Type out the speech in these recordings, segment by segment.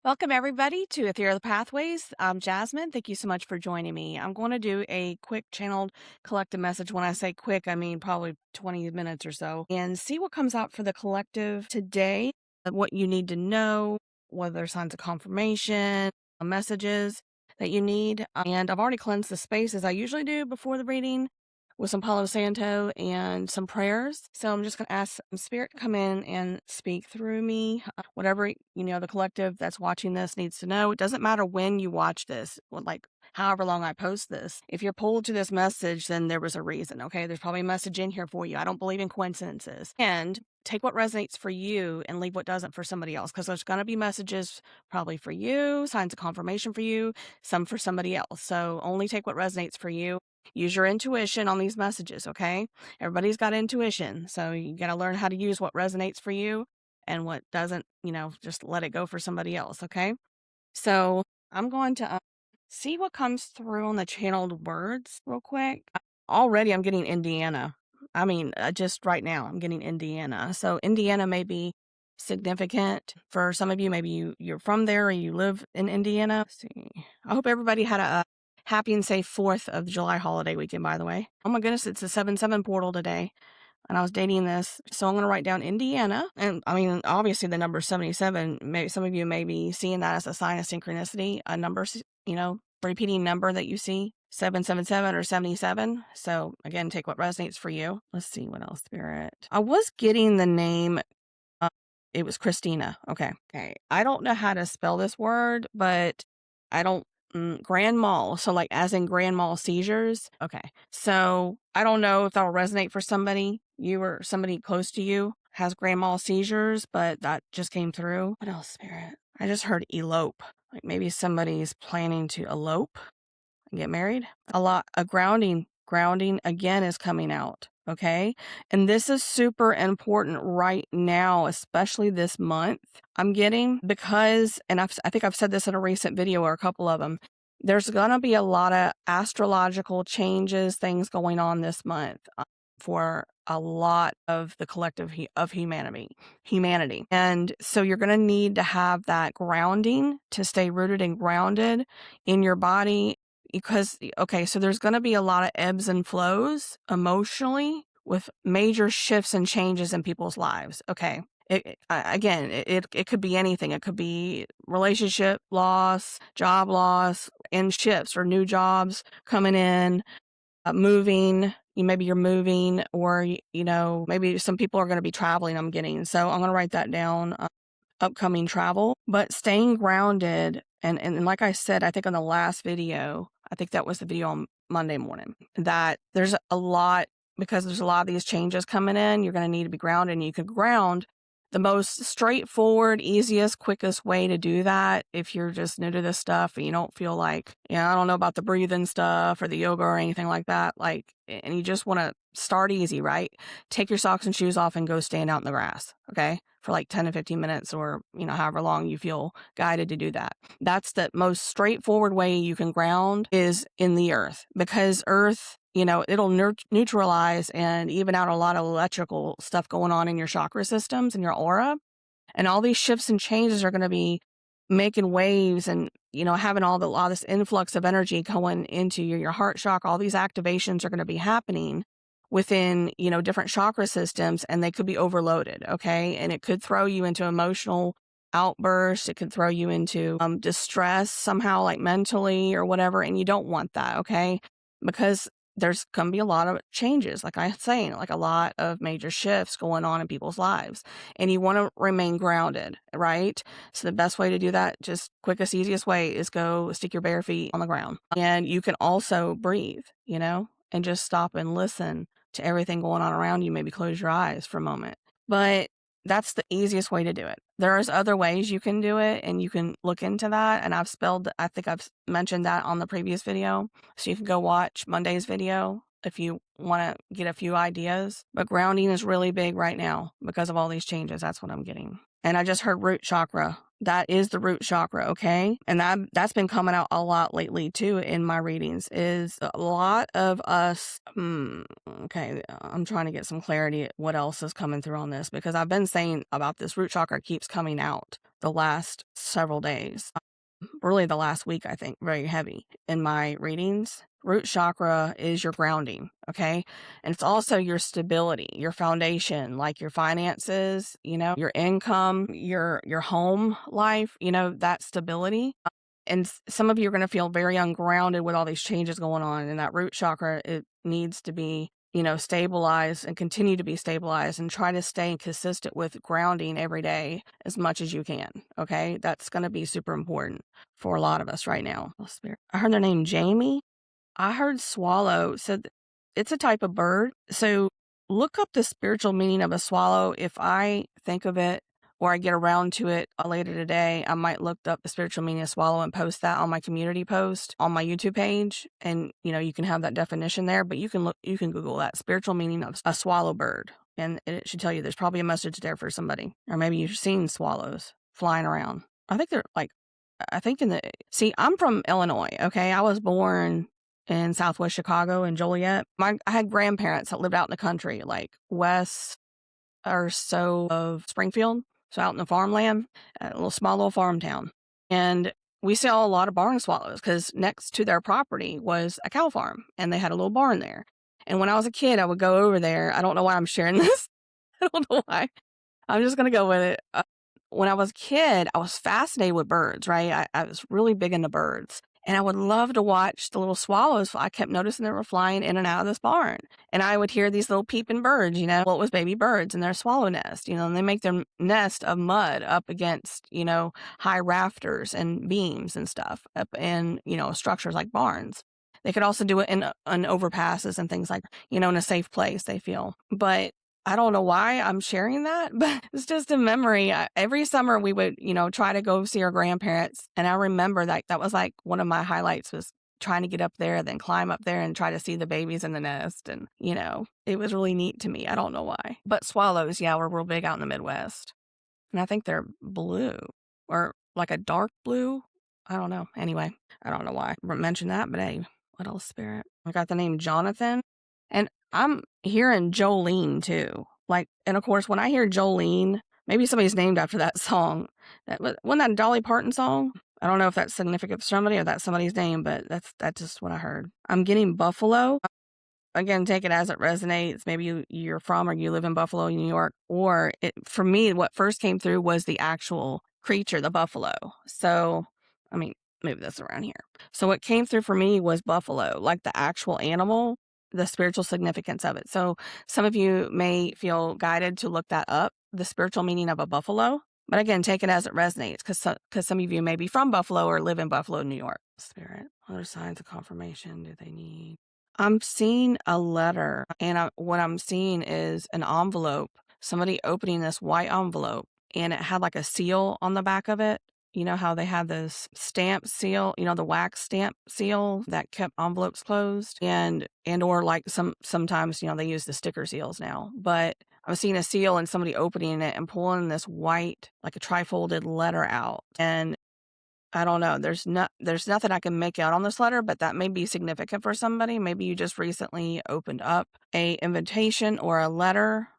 Welcome, everybody, to Ethereal Pathways. I'm Jasmine. Thank you so much for joining me. I'm going to do a quick channeled collective message. When I say quick, I mean probably 20 minutes or so, and see what comes out for the collective today, what you need to know, whether there's signs of confirmation, messages that you need. And I've already cleansed the space as I usually do before the reading with some Palo Santo and some prayers. So I'm just going to ask Spirit to come in and speak through me. Whatever, the collective that's watching this needs to know. It doesn't matter when you watch this, like however long I post this. If you're pulled to this message, then there was a reason, okay? There's probably a message in here for you. I don't believe in coincidences. And take what resonates for you and leave what doesn't for somebody else, because there's going to be messages probably for you, signs of confirmation for you, some for somebody else. So only take what resonates for you. Use your intuition on these messages, okay? Everybody's got intuition, so you got to learn how to use what resonates for you and what doesn't, just let it go for somebody else, okay? So I'm going to see what comes through on the channeled words real quick. Already I'm getting Indiana. I mean, just right now I'm getting Indiana. So Indiana may be significant for some of you. Maybe you're from there or you live in Indiana. Let's see. I hope everybody had a happy and safe 4th of July holiday weekend, by the way. Oh my goodness, it's a 7/7 portal today. And I was dating this. So I'm going to write down Indiana. And I mean, obviously the number 77, maybe some of you may be seeing that as a sign of synchronicity, a number, repeating number that you see, 777 or 77. So again, take what resonates for you. Let's see what else, Spirit. I was getting the name. It was Christina. Okay. I don't know how to spell this word, but I don't grand mal. So like as in grand mal seizures. Okay. So I don't know if that'll resonate for somebody. You or somebody close to you has grand mal seizures, but that just came through. What else, Spirit? I just heard elope. Like maybe somebody's planning to elope and get married. A grounding again is coming out. Okay. And this is super important right now, especially this month. I'm getting because, and I think I've said this in a recent video or a couple of them, there's going to be a lot of astrological changes, things going on this month for a lot of the collective of humanity. And so you're going to need to have that grounding to stay rooted and grounded in your body because, okay, so there's going to be a lot of ebbs and flows emotionally with major shifts and changes in people's lives. Okay. It could be anything. It could be relationship loss, job loss, and shifts or new jobs coming in, moving. Maybe you're moving, or maybe some people are going to be traveling. I'm getting, so I'm going to write that down. Upcoming travel, but staying grounded. And like I said, I think on the last video, I think that was the video on Monday morning, that there's a lot, because there's a lot of these changes coming in, you're going to need to be grounded. And you can ground the most straightforward, easiest, quickest way to do that. If you're just new to this stuff and you don't feel like, I don't know about the breathing stuff or the yoga or anything like that, and you just want to start easy, right? Take your socks and shoes off and go stand out in the grass. Okay. For like 10 to 15 minutes or, however long you feel guided to do that. That's the most straightforward way you can ground, is in the earth, because earth, it'll neutralize and even out a lot of electrical stuff going on in your chakra systems and your aura. And all these shifts and changes are going to be making waves and, having all this influx of energy going into your heart chakra. All these activations are going to be happening within, different chakra systems, and they could be overloaded. Okay. And it could throw you into emotional outbursts. It could throw you into distress somehow, like mentally or whatever. And you don't want that. Okay. Because there's going to be a lot of changes, like I was saying, like a lot of major shifts going on in people's lives, and you want to remain grounded, right? So the best way to do that, just quickest, easiest way, is go stick your bare feet on the ground. And you can also breathe, and just stop and listen to everything going on around you. Maybe close your eyes for a moment. But that's the easiest way to do it. There's other ways you can do it, and you can look into that. And I think I've mentioned that on the previous video. So you can go watch Monday's video if you want to get a few ideas. But grounding is really big right now because of all these changes. That's what I'm getting. And I just heard root chakra. That is the root chakra, okay? And that's been coming out a lot lately too in my readings. Is a lot of us. Okay, I'm trying to get some clarity at what else is coming through on this, because I've been saying about this root chakra keeps coming out the last several days. Really the last week, I think, very heavy in my readings. Root chakra is your grounding, okay? And it's also your stability, your foundation, like your finances, your income, your home life, that stability. And some of you are going to feel very ungrounded with all these changes going on. And that root chakra, it needs to be, stabilized and continue to be stabilized, and try to stay consistent with grounding every day as much as you can. Okay. That's going to be super important for a lot of us right now. I heard their name, Jamie. I heard swallow. So it's a type of bird. So look up the spiritual meaning of a swallow. If I think of it, or I get around to it later today, I might look up the spiritual meaning of swallow and post that on my community post on my YouTube page. And, you can have that definition there, but you can Google that spiritual meaning of a swallow bird. And it should tell you there's probably a message there for somebody. Or maybe you've seen swallows flying around. I think they're I'm from Illinois. Okay. I was born in Southwest Chicago in Joliet. I had grandparents that lived out in the country, like west or so of Springfield. So out in the farmland, a small little farm town. And we saw a lot of barn swallows because next to their property was a cow farm, and they had a little barn there. And when I was a kid, I would go over there. I don't know why I'm sharing this. I don't know why. I'm just going to go with it. When I was a kid, I was fascinated with birds, right? I was really big into birds. And I would love to watch the little swallows. I kept noticing they were flying in and out of this barn. And I would hear these little peeping birds, well, it was baby birds in their swallow nest, and they make their nest of mud up against, high rafters and beams and stuff up in, structures like barns. They could also do it in overpasses and things like, in a safe place, they feel. But I don't know why I'm sharing that, but it's just a memory. Every summer we would, try to go see our grandparents. And I remember that was like one of my highlights, was trying to get up there, then climb up there and try to see the babies in the nest. And, it was really neat to me. I don't know why. But swallows, yeah, we're real big out in the Midwest. And I think they're blue, or like a dark blue. I don't know. Anyway, I don't know why I mentioned that, but hey, what else, spirit? I got the name Jonathan. And I'm hearing Jolene too. And of course, when I hear Jolene, maybe somebody's named after that song. Wasn't that a Dolly Parton song? I don't know if that's significant for somebody or that's somebody's name, but that's just what I heard. I'm getting Buffalo. Again, take it as it resonates. Maybe you're from or you live in Buffalo, New York. Or for me, what first came through was the actual creature, the buffalo. So, I mean, maybe that's around here. So what came through for me was buffalo, like the actual animal, the spiritual significance of it. So some of you may feel guided to look that up, the spiritual meaning of a buffalo. But again, take it as it resonates, because some of you may be from Buffalo or live in Buffalo, New York. Spirit, other signs of confirmation do they need? I'm seeing a letter, and what I'm seeing is an envelope, somebody opening this white envelope, and it had like a seal on the back of it. You know how they have this stamp seal, the wax stamp seal that kept envelopes closed, and or like sometimes, they use the sticker seals now. But I'm seeing a seal and somebody opening it and pulling this white, like a trifolded letter out. And I don't know. There's nothing I can make out on this letter, but that may be significant for somebody. Maybe you just recently opened up a invitation or a letter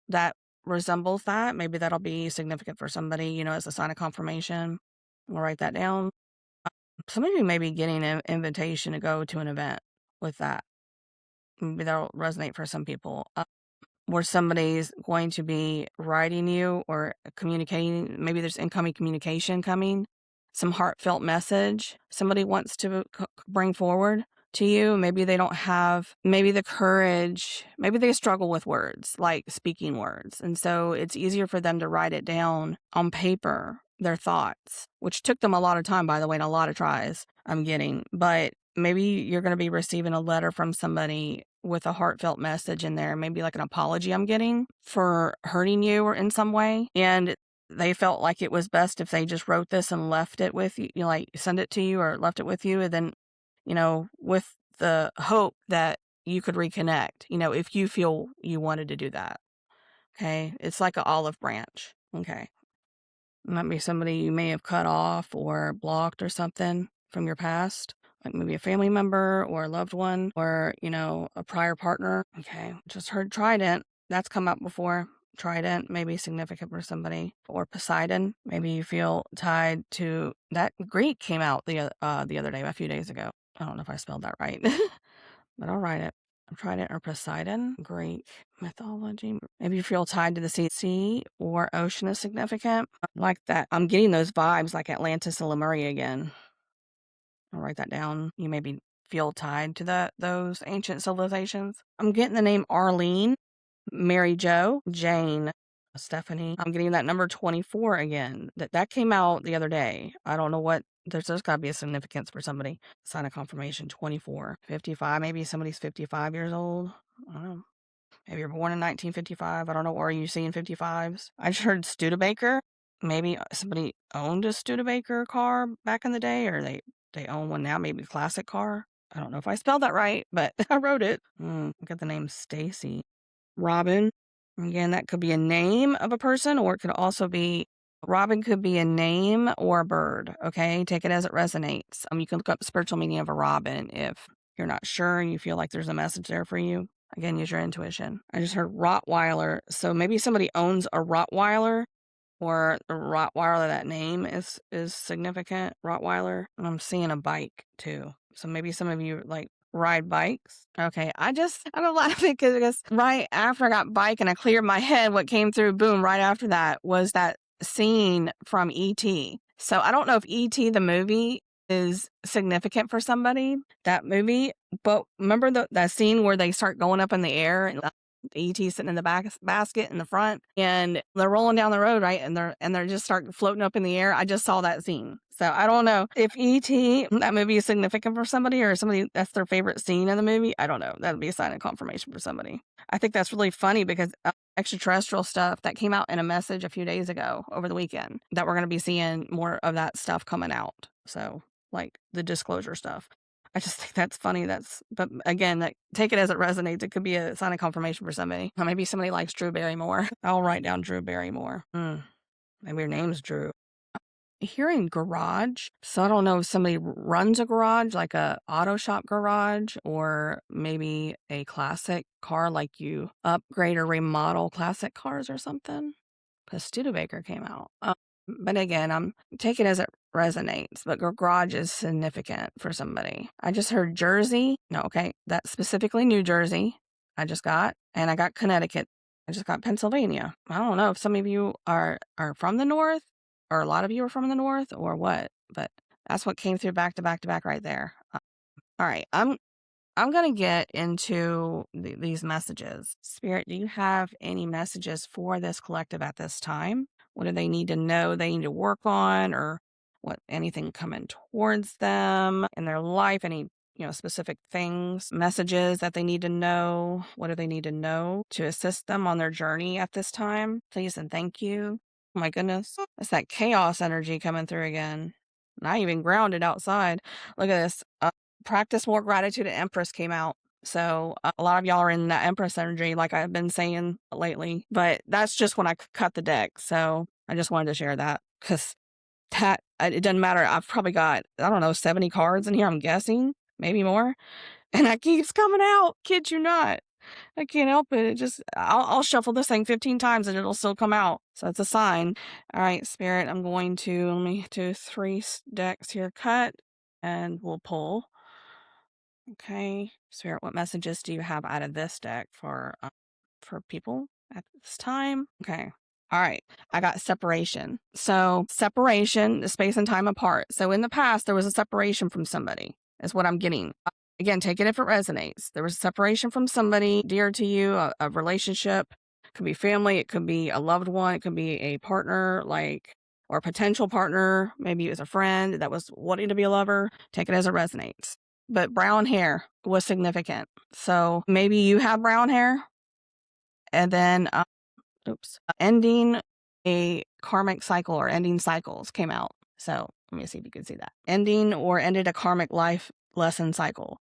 that resembles that. Maybe that'll be significant for somebody, as a sign of confirmation. We'll write that down. Some of you may be getting an invitation to go to an event with that. Maybe that'll resonate for some people. Where somebody's going to be writing you or communicating. Maybe there's incoming communication coming, some heartfelt message somebody wants to bring forward to you. Maybe they don't have the courage. Maybe they struggle with words, like speaking words. And so it's easier for them to write it down on paper, their thoughts, which took them a lot of time, by the way, and a lot of tries I'm getting. But maybe you're going to be receiving a letter from somebody with a heartfelt message in there, maybe like an apology I'm getting for hurting you or in some way. And they felt like it was best if they just wrote this and left it with you, like send it to you or left it with you. And then, with the hope that you could reconnect, if you feel you wanted to do that. Okay. It's like an olive branch. Okay. Might be somebody you may have cut off or blocked or something from your past, like maybe a family member or a loved one or, a prior partner. Okay, just heard Trident. That's come up before. Trident may be significant for somebody. Or Poseidon. Maybe you feel tied to that. Greek came out the other day, a few days ago. I don't know if I spelled that right, but I'll write it. Trident or Poseidon, Greek mythology. Maybe you feel tied to the sea or ocean is significant. Like that. I'm getting those vibes like Atlantis and Lemuria again. I'll write that down. You maybe feel tied to those ancient civilizations. I'm getting the name Arlene, Mary Jo, Jane, Stephanie. I'm getting that number 24 again. That came out the other day. I don't know what. There's got to be a significance for somebody. Sign of confirmation 24. 55. Maybe somebody's 55 years old. I don't know. Maybe you're born in 1955. I don't know. Or are you seeing 55s? I just heard Studebaker. Maybe somebody owned a Studebaker car back in the day, or they own one now, maybe a classic car. I don't know if I spelled that right, but I wrote it. Got the name Stacy. Robin. Again, that could be a name of a person, or it could also be Robin could be a name or a bird. Okay, take it as it resonates. You can look up the spiritual meaning of a robin if you're not sure and you feel like there's a message there for you. Again, use your intuition. I just heard Rottweiler. So maybe somebody owns a Rottweiler, or a Rottweiler, that name is significant. Rottweiler. And I'm seeing a bike too. So maybe some of you like ride bikes. Okay. I'm laughing because right after I got bike and I cleared my head, what came through, boom, right after that was that scene from E.T. So I don't know if E.T. the movie is significant for somebody, that movie, but remember that scene where they start going up in the air and E.T. sitting in the basket in the front and they're rolling down the road, right? And they're just start floating up in the air. I just saw that scene. So I don't know if E.T., that movie is significant for somebody, or somebody that's their favorite scene in the movie. I don't know. That'd be a sign of confirmation for somebody. I think that's really funny because extraterrestrial stuff that came out in a message a few days ago over the weekend, that we're going to be seeing more of that stuff coming out. So like the disclosure stuff. I just think that's funny. But again, take it as it resonates. It could be a sign of confirmation for somebody. Maybe somebody likes Drew Barrymore. I'll write down Drew Barrymore. Maybe your name's Drew. Hearing garage. So I don't know if somebody runs a garage, like a auto shop garage, or maybe a classic car, like you upgrade or remodel classic cars or something. Because Studebaker came out. But again, I'm take it as it resonates, but garage is significant for somebody. I just heard Jersey. No, okay. That's specifically New Jersey. I just got, and I got Connecticut. I just got Pennsylvania. I don't know if some of you are from the North, or a lot of you are from the North, or what, but that's what came through back to back to back right there. All right. I'm going to get into these messages. Spirit, do you have any messages for this collective at this time? What do they need to know they need to work on, or anything coming towards them in their life? Any, specific things, messages that they need to know? What do they need to know to assist them on their journey at this time? Please and thank you. Oh my goodness. It's that chaos energy coming through again. Not even grounded outside. Look at this. Practice more gratitude and Empress came out. So a lot of y'all are in that Empress energy, like I've been saying lately, but that's just when I cut the deck. So I just wanted to share that because it doesn't matter. I've probably got, I don't know, 70 cards in here, I'm guessing, maybe more. And that keeps coming out. Kid you not. I can't help it. I'll shuffle this thing 15 times and it'll still come out. So it's a sign. All right, Spirit, I'm going to, let me do 3 decks here, cut, and we'll pull. Okay, Spirit, what messages do you have out of this deck for people at this time? Okay. All right. I got separation. So separation, the space and time apart. So in the past, there was a separation from somebody, is what I'm getting. Again, take it if it resonates. There was a separation from somebody dear to you, a relationship. It could be family. It could be a loved one. It could be a partner, or a potential partner. Maybe it was a friend that was wanting to be a lover. Take it as it resonates. But brown hair was significant. So maybe you have brown hair. And then, ending a karmic cycle or ending cycles came out. So let me see if you can see that. Ending or ended a karmic life lesson cycle.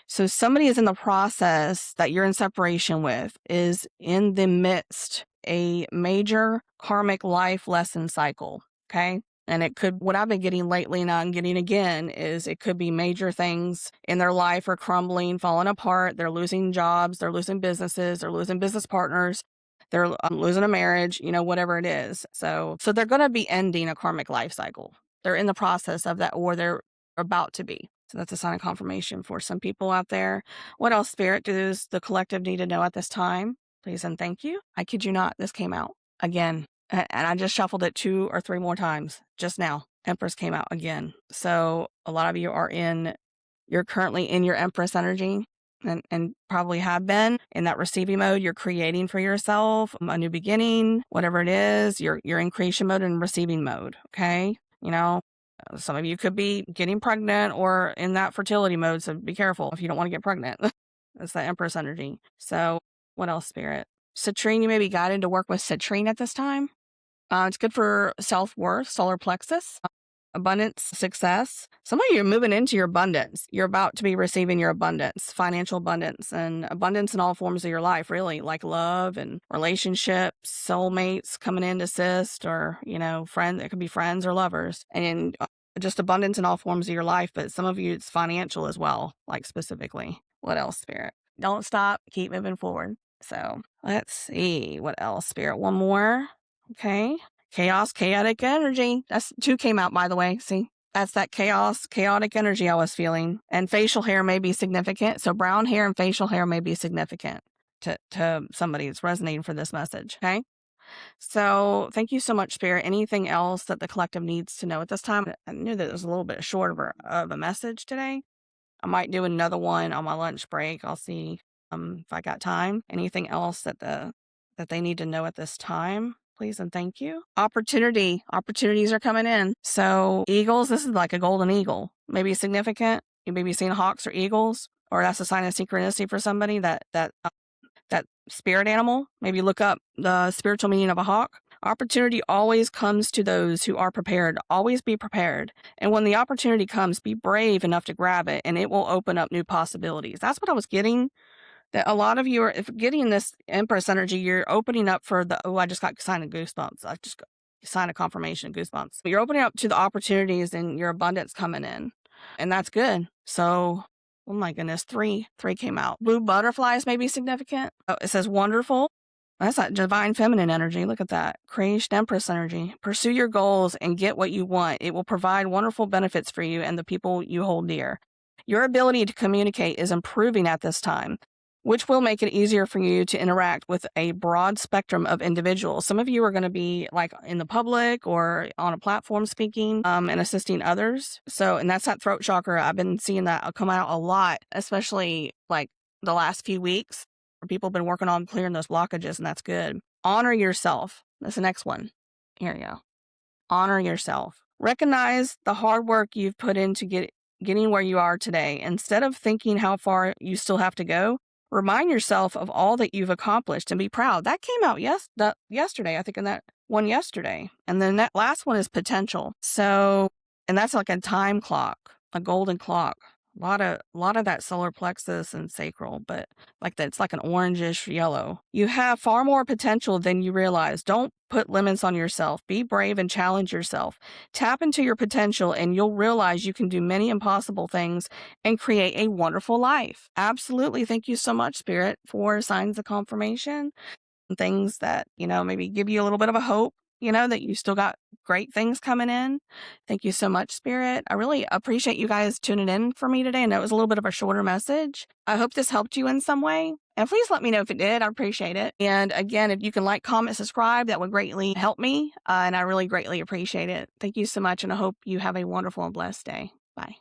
So somebody is in the process that you're in separation with, is in the midst a major karmic life lesson cycle. Okay. And it could, what I've been getting lately and I'm getting again is it could be major things in their life are crumbling, falling apart. They're losing jobs, they're losing businesses, they're losing business partners, they're losing a marriage, whatever it is. So they're going to be ending a karmic life cycle. They're in the process of that, or they're about to be. So that's a sign of confirmation for some people out there. What else, Spirit, does the collective need to know at this time? Please and thank you. I kid you not, this came out again. And I just shuffled it 2 or 3 more times just now. Empress came out again. So a lot of you you're currently in your Empress energy and probably have been in that receiving mode. You're creating for yourself a new beginning, whatever it is. You're in creation mode and receiving mode. Okay. Some of you could be getting pregnant or in that fertility mode. So be careful if you don't want to get pregnant. That's the Empress energy. So what else, Spirit? Citrine, you may be guided to work with citrine at this time. It's good for self-worth, solar plexus, abundance, success. Some of you are moving into your abundance. You're about to be receiving your abundance, financial abundance, and abundance in all forms of your life, really, like love and relationships, soulmates coming in to assist, or, friends. It could be friends or lovers, and just abundance in all forms of your life. But some of you, it's financial as well, like specifically. What else, Spirit? Don't stop. Keep moving forward. So let's see. What else, Spirit? One more. Okay. Chaos, chaotic energy. That's 2 came out, by the way. See, that's that chaos, chaotic energy I was feeling. And facial hair may be significant. So brown hair and facial hair may be significant to somebody that's resonating for this message. Okay. So thank you so much, Spirit. Anything else that the collective needs to know at this time? I knew that it was a little bit short of a message today. I might do another one on my lunch break. I'll see if I got time. Anything else that they need to know at this time? Please and thank you. Opportunities are coming in. So eagles, this is like a golden eagle. Maybe significant. You may be seeing hawks or eagles, or that's a sign of synchronicity for somebody that spirit animal. Maybe look up the spiritual meaning of a hawk. Opportunity always comes to those who are prepared. Always be prepared. And when the opportunity comes, be brave enough to grab it, and it will open up new possibilities. That's what I was getting. That a lot of you are, if getting this Empress energy, you're opening up for I just got sign of goosebumps. I just got sign of confirmation, goosebumps. But you're opening up to the opportunities and your abundance coming in. And that's good. So, oh my goodness, 3 came out. Blue butterflies may be significant. It says wonderful. That's that divine feminine energy. Look at that. Creation Empress energy. Pursue your goals and get what you want. It will provide wonderful benefits for you and the people you hold dear. Your ability to communicate is improving at this time, which will make it easier for you to interact with a broad spectrum of individuals. Some of you are going to be like in the public or on a platform speaking and assisting others. So, and that's that throat chakra. I've been seeing that come out a lot, especially like the last few weeks. People have been working on clearing those blockages, and that's good. Honor yourself. That's the next one. Here you go. Honor yourself. Recognize the hard work you've put into getting where you are today. Instead of thinking how far you still have to go, remind yourself of all that you've accomplished and be proud. That came out yesterday, I think, in that one yesterday. And then that last one is potential. So, and that's like a time clock, a golden clock. A lot of that solar plexus and sacral, but like that, it's like an orangish yellow. You have far more potential than you realize. Don't put limits on yourself. Be brave and challenge yourself. Tap into your potential and you'll realize you can do many impossible things and create a wonderful life. Absolutely. Thank you so much, Spirit, for signs of confirmation and things that, maybe give you a little bit of a hope, that you still got great things coming in. Thank you so much, Spirit. I really appreciate you guys tuning in for me today. I know it was a little bit of a shorter message. I hope this helped you in some way. And please let me know if it did. I appreciate it. And again, if you can like, comment, subscribe, that would greatly help me. And I really greatly appreciate it. Thank you so much. And I hope you have a wonderful and blessed day. Bye.